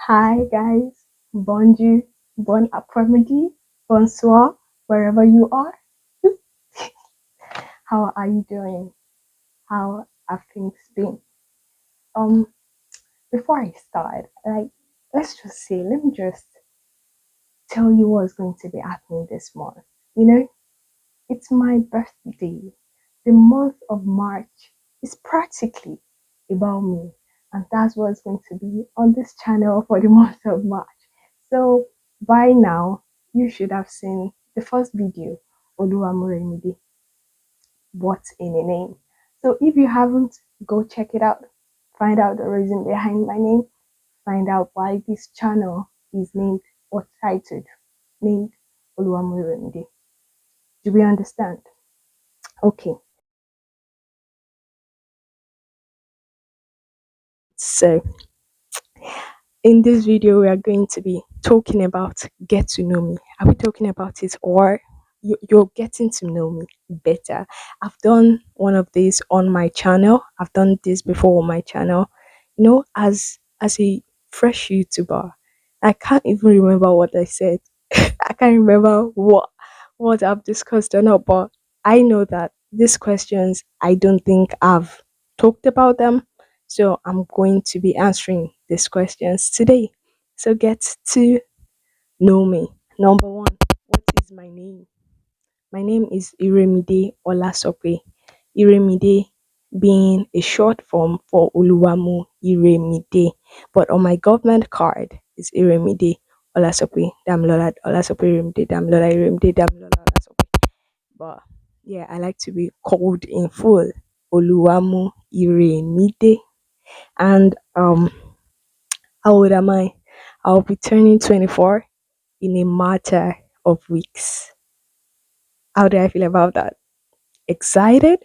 Hi guys, bonjour, bon après-midi, bonsoir, wherever you are. How are you doing? How have things been? Um, Before I start, let's just say, let me just tell you what's going to be happening this month. You know, it's my birthday. The month of March is practically about me, and that's what's going to be on this channel for the month of March. So by now, you should have seen the first video, Oluwamoremide, What's in a Name. So if you haven't, go check it out. Find out the reason behind my name. Find out why this channel is named or titled named Oluwamoremide. Do we understand? Okay. So in this video, we are going to be talking about get to know me. Are we talking about it, or you're getting to know me better? I've done one of these on my channel. I've done this before on my channel. As a fresh YouTuber, I can't even remember what I said. I can't remember what I've discussed or not, but I know that these questions, I don't think I've talked about them. So I'm going to be answering these questions today. So get to know me. Number one, what is my name? My name is Iremide Olasope. Iremide being a short form for Oluwamu Iremide. But on my government card is Iremide Olasope Damlola Olasope Iremide Damlola Iremide Damlola Olasope. But yeah, I like to be called in full Oluwamu Iremide. And how old am I? I'll be turning 24 in a matter of weeks. How do I feel about that? Excited?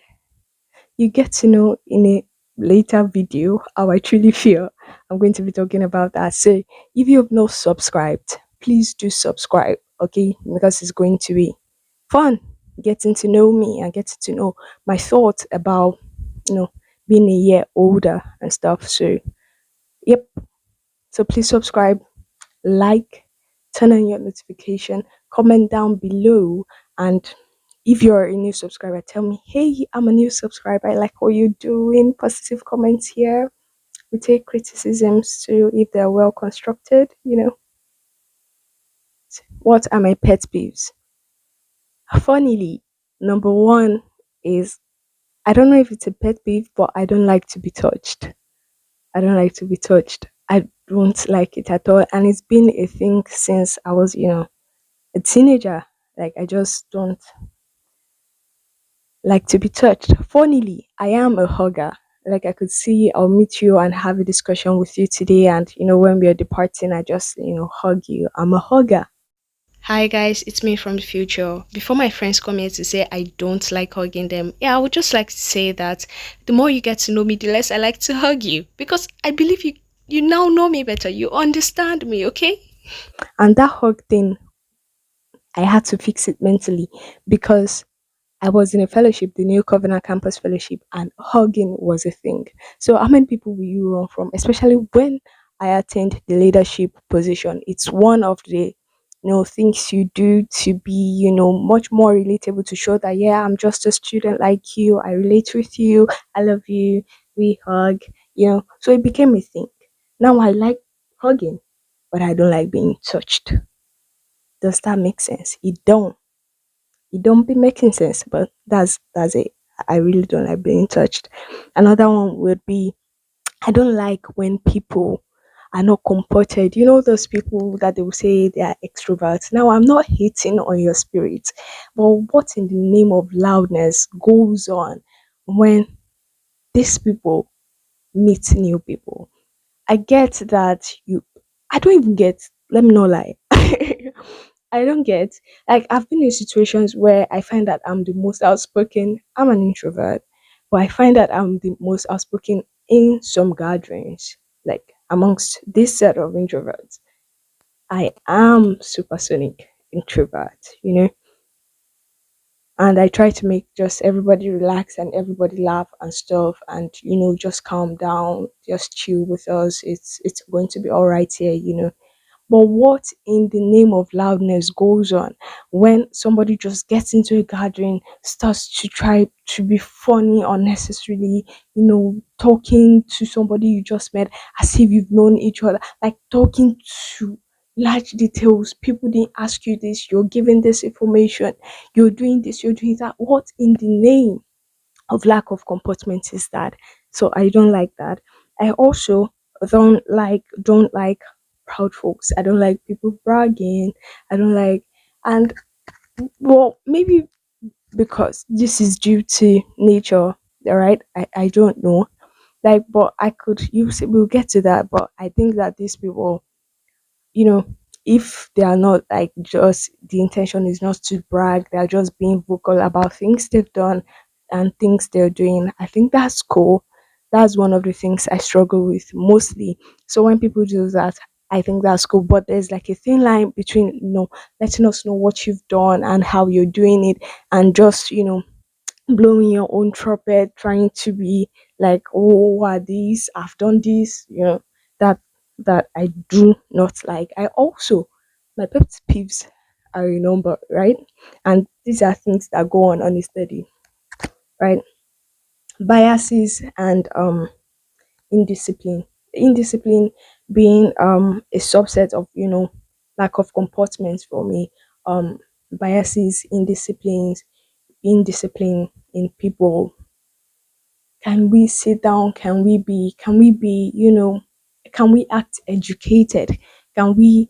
You get to know in a later video how I truly feel. I'm going to be talking about that. So if you have not subscribed, please do subscribe, okay? Because it's going to be fun getting to know me and getting to know my thoughts about, you know, being a year older and stuff. So, yep. So please subscribe, like, turn on your notification, comment down below, and if you're a new subscriber, tell me, hey, I'm a new subscriber. I like what you're doing. Positive comments here. We take criticisms too if they're well constructed. What are my pet peeves? Funnily, number one is I don't know if it's a pet peeve, but I don't like to be touched. I don't like to be touched. I don't like it at all. And it's been a thing since I was, a teenager. Like, I just don't like to be touched. Funnily, I am a hugger. Like, I could see I'll meet you and have a discussion with you today, and when we are departing, I just hug you. I'm a hugger. Hi guys, it's me from the future. Before my friends come here to say I don't like hugging them, yeah, I would just like to say that the more you get to know me, the less I like to hug you, because I believe you now know me better. You understand me, okay? And that hug thing, I had to fix it mentally because I was in a fellowship, the New Covenant Campus Fellowship, and hugging was a thing. So, how many people will you run from? Especially when I attend the leadership position, it's one of the things you do to be much more relatable, to show that yeah, I'm just a student like you. I relate with you. I love you. We hug. So it became a thing. Now I like hugging, but I don't like being touched. Does that make sense? It don't be making sense, but that's it. I really don't like being touched. Another one would be I don't like when people are not comported. You know those people that they will say they are extroverts. Now I'm not hating on your spirit, but what in the name of loudness goes on when these people meet new people? I get that I don't even get, let me not lie. I don't get, like, I've been in situations where I find that I'm the most outspoken. I'm an introvert, but I find that I'm the most outspoken in some gatherings, like amongst this set of introverts. I am supersonic introvert. and I try to make just everybody relax and everybody laugh and stuff, and just calm down, just chill with us. It's going to be all right here. But what in the name of loudness goes on when somebody just gets into a gathering, starts to try to be funny unnecessarily, talking to somebody you just met as if you've known each other, like talking to large details. People didn't ask you this, you're giving this information, you're doing this, you're doing that. What in the name of lack of comportment is that? So I don't like that. I also don't like proud folks. I don't like people bragging. I don't like, and well, maybe because this is due to nature, all right? I don't know. Like, but I could use it, we'll get to that. But I think that these people, you know, if they are not like, just the intention is not to brag, they're just being vocal about things they've done and things they're doing. I think that's cool. That's one of the things I struggle with mostly. So when people do that, I think that's cool. But there's like a thin line between, letting us know what you've done and how you're doing it, and just, blowing your own trumpet, trying to be like, oh, what these? I've done this, that that I do not like. I also, my pet peeves are a number, right? And these are things that go on a study, right? Biases and indiscipline. Indiscipline being a subset of, lack of comportment for me. Um Biases, indiscipline in people. Can we sit down? Can we be, can we act educated? Can we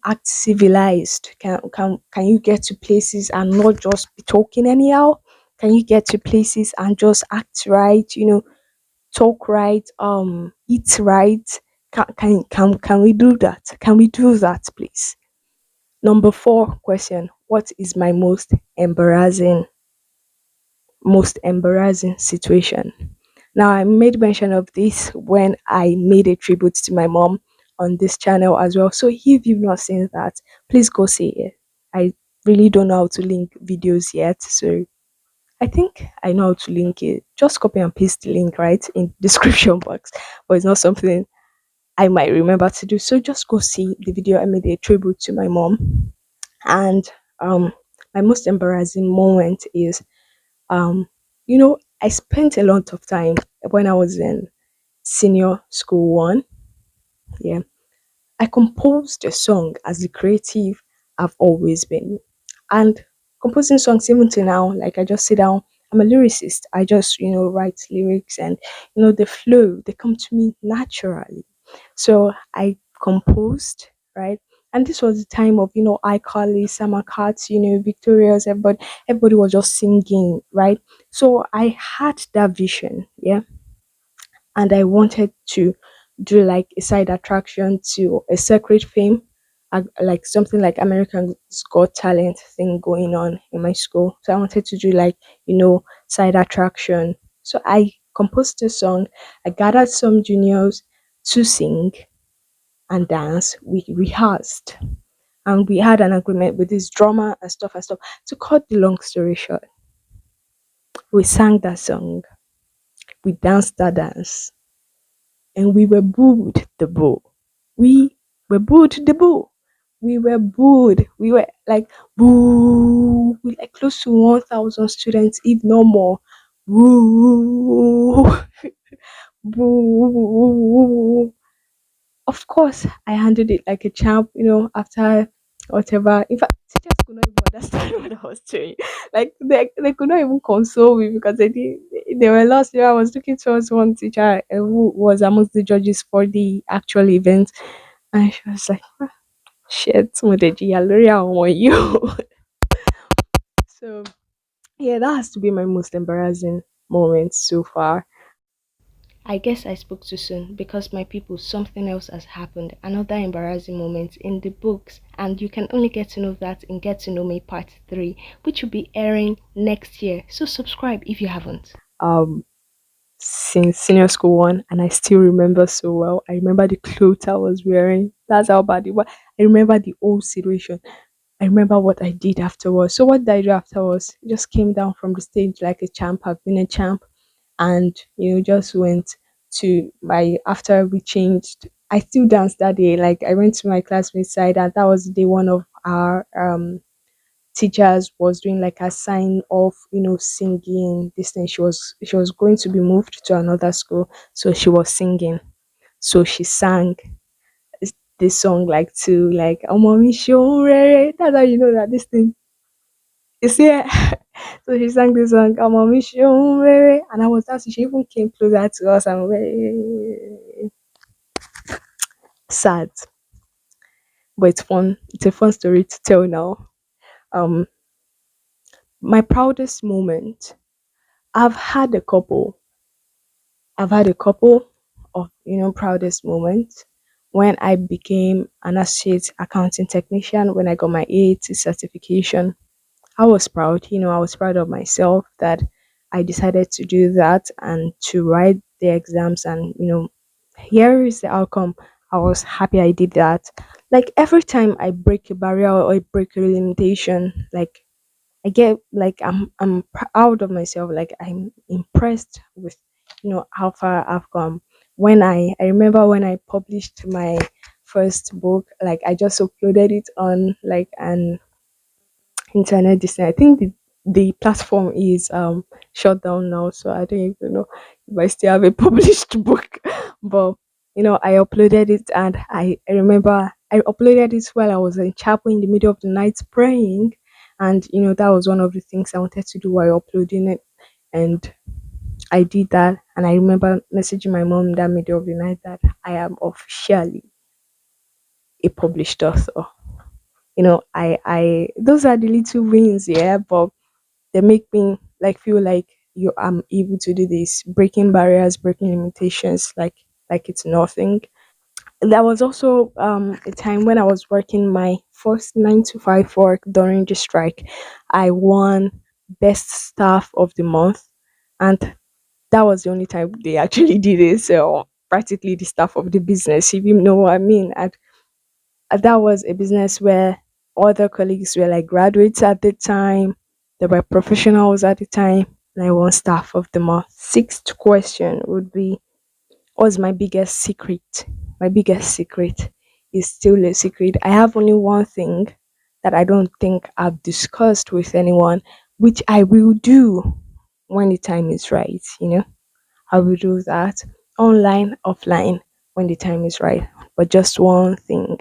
act civilized? Can you get to places and not just be talking anyhow? Can you get to places and just act right, talk right, eat right? Can we do that? Can we do that, please? Number 4 question: what is my most embarrassing situation? Now, I made mention of this when I made a tribute to my mom on this channel as well. So if you've not seen that, please go see it. I really don't know how to link videos yet, so I think I know how to link it. Just copy and paste the link right in description box, but it's not something I might remember to do. So just go see the video. I made a tribute to my mom, and um, my most embarrassing moment is I spent a lot of time when I was in senior school one. Yeah. I composed a song as the creative I've always been. And composing songs even to now, like I just sit down, I'm a lyricist. I just, write lyrics, and the flow, they come to me naturally. So I composed, right? And this was the time of, iCarly, Summer Cats, Victorious, everybody was just singing, right? So I had that vision, yeah, and I wanted to do like a side attraction to a Secret Fame, like something like American Got Talent thing going on in my school. So I wanted to do like, side attraction. So I composed a song. I gathered some juniors to sing and dance. We rehearsed, and we had an agreement with this drummer and stuff and stuff. To cut the long story short, we sang that song, we danced that dance, and we were booed the boo. We were booed the boo. We were booed. We were like boo. We like close to 1,000 students, if not more. Boo, boo. Of course, I handled it like a champ. After whatever. In fact, teachers could not even understand what I was doing. Like they could not even console me because they were lost. I was looking towards one teacher who was amongst the judges for the actual event, and she was like, "Ah, shit, mo dẹ̀ jìyà lórí àwọn yìí o." So yeah, that has to be my most embarrassing moment so far. I guess I spoke too soon because my people, something else has happened. Another embarrassing moment in the books, and you can only get to know that in Get to Know Me Part 3, which will be airing next year. So subscribe if you haven't. Since senior school one, and I still remember so well. I remember the clothes I was wearing. That's how bad it was. I remember the whole situation. I remember what I did afterwards. So what did I do afterwards? Just came down from the stage like a champ. I've been a champ, and just went to my after we changed. I still danced that day. Like I went to my classmate's side, and that was the day one of our teachers was doing like a sign of singing this thing. She was going to be moved to another school, so she was singing. So she sang this song like to like oh mommy show that's how you know that this thing is here. So she sang this song oh mommy show and I was dancing. She even came closer to us and very sad, but it's fun. It's a fun story to tell now. um my proudest moment, i've had a couple I've had a couple of proudest moments. When I became an associate accounting technician, when I got my AAT certification, I was proud. I was proud of myself that I decided to do that and to write the exams. And, here is the outcome. I was happy I did that. Like every time I break a barrier or I break a limitation, like I get like I'm proud of myself. Like I'm impressed with how far I've come. When I remember when I published my first book, like I just uploaded it on like an internet this thing. I think the platform is shut down now, so I don't even know if I still have a published book. But I uploaded it, and I remember I uploaded it while I was in chapel in the middle of the night praying. And that was one of the things I wanted to do while uploading it. And I did that, and I remember messaging my mom in that middle of the night that I am officially a published author. I those are the little wins, yeah, but they make me like feel like I'm able to do this, breaking barriers, breaking limitations, like it's nothing. There was also a time when I was working my first 9 to 5 work during the strike. I won best staff of the month, and that was the only time they actually did it. So practically the staff of the business, if you know what I mean. And that was a business where other colleagues were like graduates at the time, they were professionals at the time, and I won staff of the month. Sixth question would be, what's my biggest secret? My biggest secret is still a secret. I have only one thing that I don't think I've discussed with anyone, which I will do when the time is right. I will do that online, offline, when the time is right. But just one thing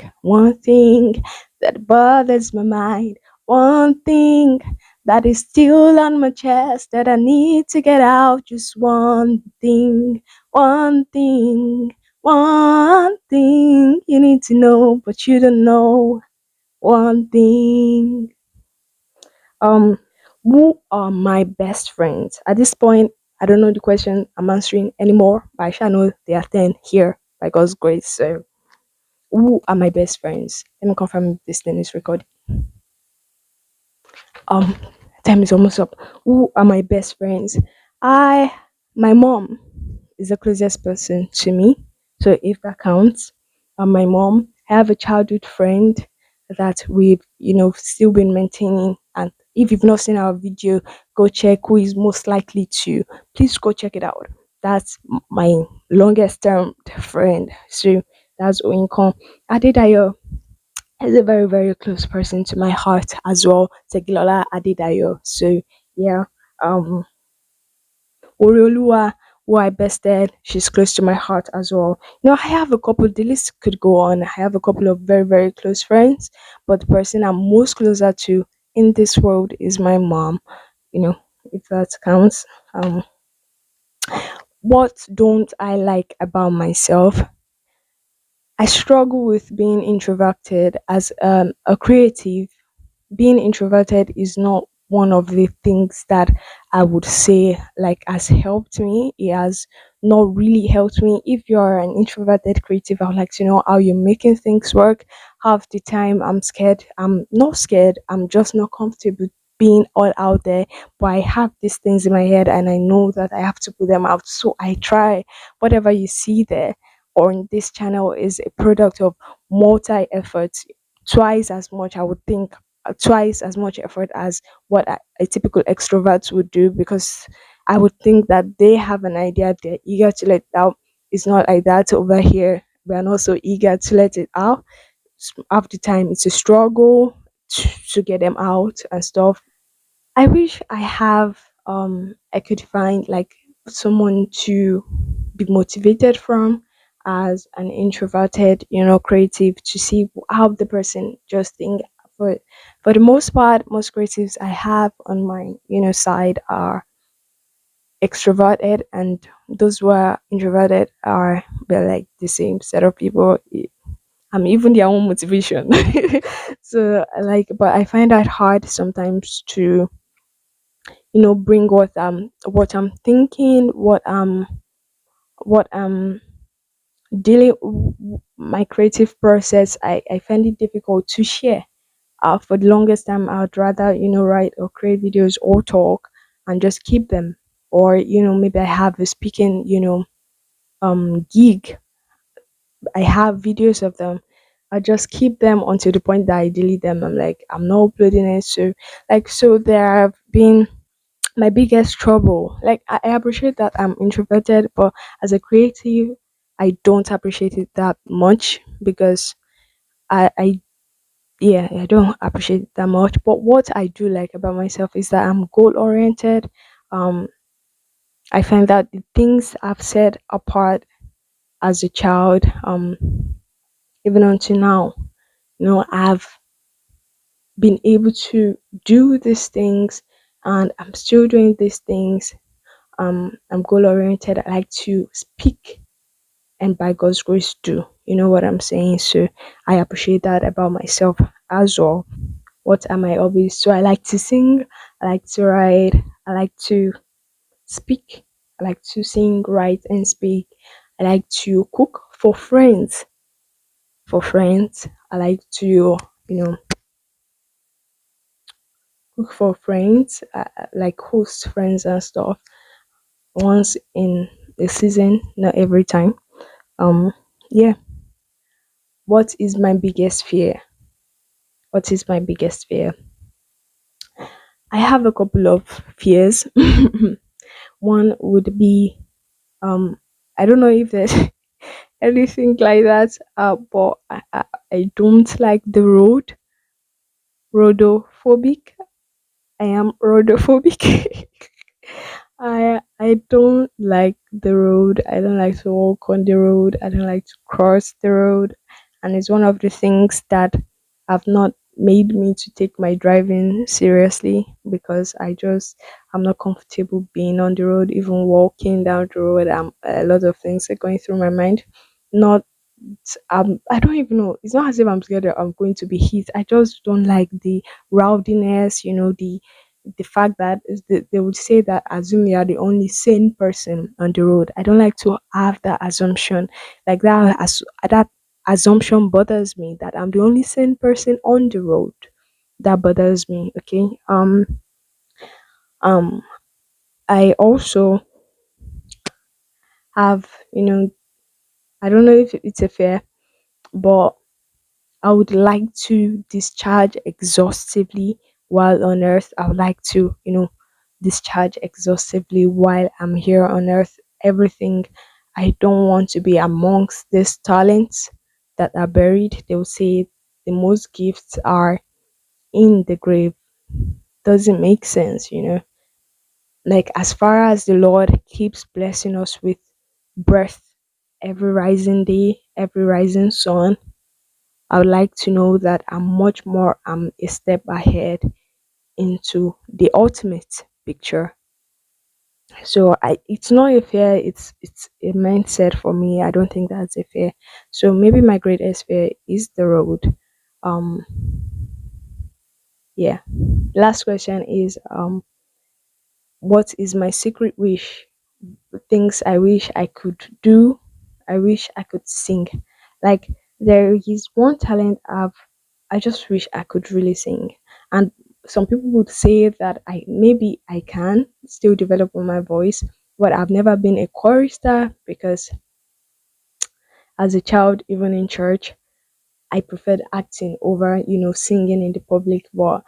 that bothers my mind, one thing that is still on my chest that I need to get out. Just one thing, one thing you need to know, but you don't know. One thing. Um, who are my best friends? At this point, I don't know the question I'm answering anymore, but I shall know they are 10 here by God's grace. So, who are my best friends? Let me confirm if this thing is recording. Um, time is almost up. Who are my best friends? I, my mom is the closest person to me. So if that counts, my mom. I have a childhood friend that we've still been maintaining. And if you've not seen our video, go check who is most likely to. Please go check it out. That's my longest term friend. So that's Oinkom. Adedayo is a very, very close person to my heart as well. Tegilola Adedayo. So yeah, um Oriolua, who I bested, she's close to my heart as well. I have a couple, the list could go on. I have a couple of very, very close friends, but the person I'm most closer to in this world is my mom, you know, if that counts. What don't I like about myself? I struggle with being introverted as a creative. Being introverted is not one of the things that I would say like has helped me. It has not really helped me. If you're an introverted creative, I would like to know how you're making things work. Half the time I'm scared. I'm not scared. I'm just not comfortable being all out there. But I have these things in my head and I know that I have to put them out. So I try. Whatever you see there on this channel is a product of multi efforts, twice as much I would think twice as much effort as what a typical extrovert would do, because I would think that they have an idea, they're eager to let it out. It's not like that over here. We are not so eager to let it out. Half the time, it's a struggle to get them out and stuff. I wish I could find like someone to be motivated from as an introverted, creative, to see how the person just think. For for the most part, most creatives I have on my side are extroverted, and those who are introverted are, they're like the same set of people. Even their own motivation. So like, but I find that hard sometimes to bring what I'm thinking, what dealing my creative process. I find it difficult to share. For the longest time, I would rather write or create videos or talk and just keep them, or maybe I have a speaking gig. I have videos of them. I just keep them until the point that I delete them. I'm like, I'm not uploading it. So like, so there have been my biggest trouble. Like, I appreciate that I'm introverted, but as a creative, I don't appreciate it that much, because I yeah, I don't appreciate it that much. But what I do like about myself is that I'm goal oriented. Um, I find that the things I've set apart as a child, even until now, I've been able to do these things, and I'm still doing these things. I'm goal oriented. I like to speak, and by God's grace do. You know what I'm saying? So I appreciate that about myself as well. What are my hobbies? So I like to sing, I like to write, I like to speak, I like to sing, write, and speak. I like to cook for friends. For friends, I like to cook for friends, like host friends and stuff once in a season, not every time. Um, yeah. What is my biggest fear? What is my biggest fear? I have a couple of fears. One would be, um I don't know if there's anything like that, but I don't like the road. Rhodophobic. I am rhodophobic. I don't like the road. I don't like to walk on the road. I don't like to cross the road. And it's one of the things that have not made me to take my driving seriously, because I'm not comfortable being on the road, even walking down the road. A lot of things are going through my mind. Not I don't even know. It's not as if I'm scared that I'm going to be hit. I just don't like the rowdiness, the fact that they would say that assume you are the only sane person on the road. I don't like to have that assumption. Like that assumption bothers me, that I'm the only sane person on the road. That bothers me. Okay. Um I also have, I don't know if it's a fair, but I would like to discharge exhaustively while on earth. I would like to, discharge exhaustively while I'm here on earth. Everything. I don't want to be amongst these talents that are buried. They will say the most gifts are in the grave. Doesn't make sense, Like, as far as the Lord keeps blessing us with breath every rising day, every rising sun, I would like to know that I'm a step ahead into the ultimate picture. So it's not a fear, it's a mindset for me. I don't think that's a fear. So maybe my greatest fear is the road. Um yeah. Last question is, what is my secret wish? Things I wish I could do. I wish I could sing. Like, there is one talent I just wish I could really sing. And some people would say that I can still develop on my voice, but I've never been a chorister, because as a child, even in church, I preferred acting over, singing in the public. But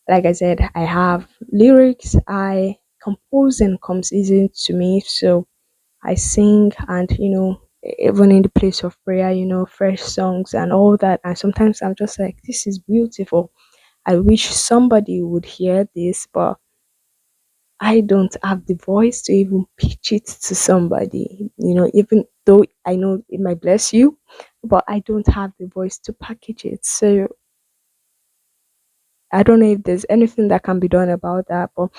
like I said, I have lyrics. I composing comes easy to me, so I sing, and even in the place of prayer, fresh songs and all that. And sometimes I'm just like, this is beautiful. I wish somebody would hear this, but I don't have the voice to even pitch it to somebody. Even though I know it might bless you, but I don't have the voice to package it. So I don't know if there's anything that can be done about that, but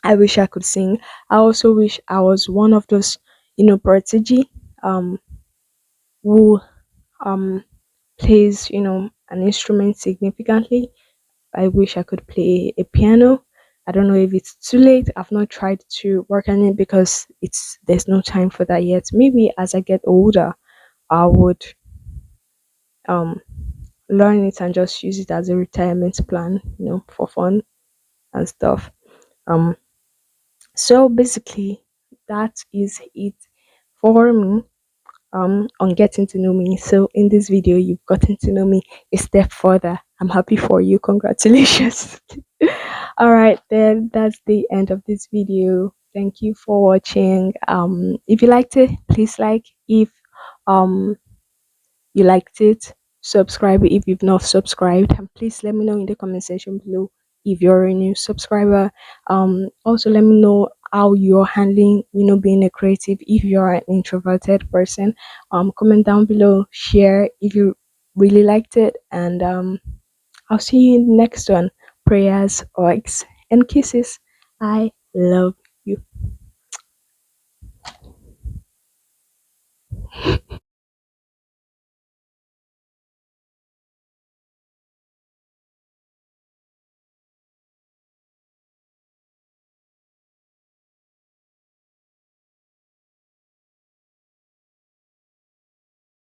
I wish I could sing. I also wish I was one of those, prodigy um who um plays, an instrument significantly. I wish I could play a piano. I don't know if it's too late. I've not tried to work on it because there's no time for that yet. Maybe as I get older, I would um learn it and just use it as a retirement plan, for fun and stuff. Um so basically that is it for me on getting to know me. So in this video you've gotten to know me a step further. I'm happy for you. Congratulations. All right, then that's the end of this video. Thank you for watching. If you liked it, please like. If um you liked it, subscribe if you've not subscribed, and please let me know in the comment section below if you're a new subscriber. Also let me know how you're handling, being a creative. If you're an introverted person, comment down below, share if you really liked it, and I'll see you in the next one. Prayers, hugs, and kisses. I love you.